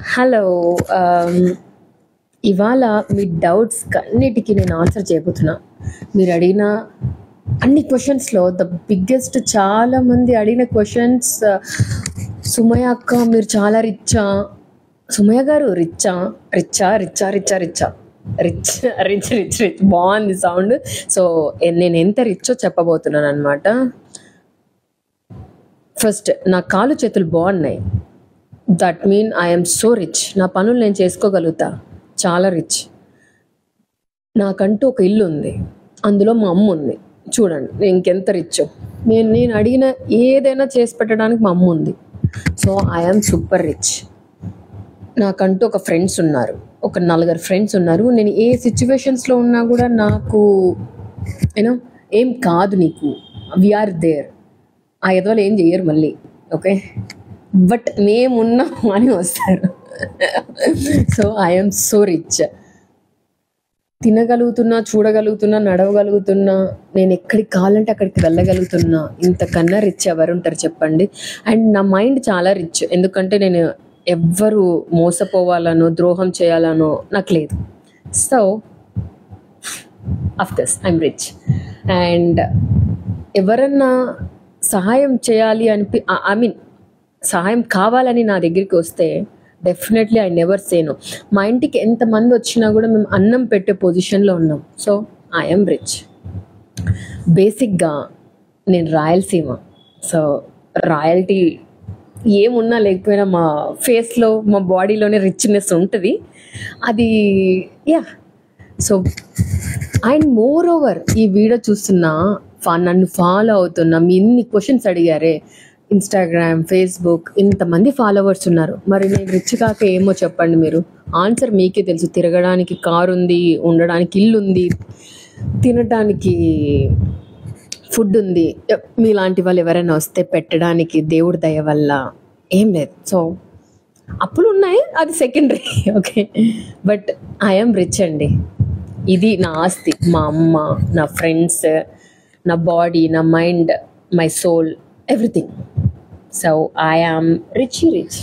Hello. ఇవాళ మీ doubts అన్నిటికీ నేను ఆన్సర్ చేయబోతున్నా. మీరు అడిగిన అన్ని క్వశ్చన్స్లో ద బిగ్గెస్ట్, చాలామంది అడిగిన క్వశ్చన్స్, సుమయ్య అక్క మీరు చాలా రిచ్చా, సుమయ్య గారు రిచ్చా రిచ్చా రిచ్చా రిచ్చా రిచ్చా రిచ్ రిచ్ రిచ్ రిచ్ బాగుంది సౌండ్. సో నేను ఎంత రిచ్చో చెప్పబోతున్నాను అనమాట. ఫస్ట్, నా కాలు చేతులు బాగున్నాయి, that mean I'm so rich. నా పనులు నేను చేసుకోగలుగుతా, చాలా రిచ్. నాకంటూ ఒక ఇల్లు ఉంది, అందులో మా అమ్మ ఉంది. చూడండి నేను ఇంకెంత రిచ్. నేను అడిగిన ఏదైనా చేసి పెట్టడానికి మా అమ్మ ఉంది. So I'm super rich. నాకంటూ ఒక ఫ్రెండ్స్ ఉన్నారు, ఒక 4 ఫ్రెండ్స్ ఉన్నారు. నేను ఏ సిచ్యువేషన్స్లో ఉన్నా కూడా నాకు యూనో ఏం కాదు నీకు, వీఆర్ దేర్. ఆ ఎదవలు ఏం చెయ్యరు మళ్ళీ, ఓకే. బట్ మేమున్నాం అని వస్తారు. So I'm so rich. తినగలుగుతున్నా, చూడగలుగుతున్నా, నడవగలుగుతున్నా, నేను ఎక్కడికి కావాలంటే అక్కడికి వెళ్ళగలుగుతున్నా. ఇంతకన్నా రిచ్ ఎవరు ఉంటారు చెప్పండి. అండ్ నా మైండ్ చాలా రిచ్, ఎందుకంటే నేను ఎవ్వరు మోసపోవాలనో ద్రోహం చేయాలనో నాకు లేదు. So of course I'm rich. And ఎవరన్నా సహాయం చేయాలి ఐ మీన్ సహాయం కావాలని నా దగ్గరికి వస్తే definitely I never say no. మా ఇంటికి ఎంతమంది వచ్చినా కూడా మేము అన్నం పెట్టే పొజిషన్లో ఉన్నాం. So I'm rich. బేసిక్గా నేను రాయలసీమ. సో రాయల్టీ ఏమున్నా లేకపోయినా మా ఫేస్లో, మా బాడీలోనే రిచ్నెస్ ఉంటుంది. అది yeah. So and more over ఈ వీడియో చూస్తున్నా, నన్ను ఫాలో అవుతున్నా, మీ ఇన్ని క్వశ్చన్స్ అడిగారే, ఇన్స్టాగ్రామ్, ఫేస్బుక్, ఇంతమంది ఫాలోవర్స్ ఉన్నారు. మరి నేను రిచ్ కాక ఏమో చెప్పండి మీరు. ఆన్సర్ మీకే తెలుసు. తిరగడానికి కారు ఉంది, ఉండడానికి ఇల్లు ఉంది, తినడానికి ఫుడ్ ఉంది. మీలాంటి వాళ్ళు ఎవరైనా వస్తే పెట్టడానికి దేవుడి దయ వల్ల ఏం లేదు. సో అప్పులు ఉన్నాయి, అది secondary, okay. But I'm rich అండి. ఇది నా ఆస్తి. మా అమ్మ, నా ఫ్రెండ్స్, నా బాడీ, నా mind, my soul, everything. So I am richy rich.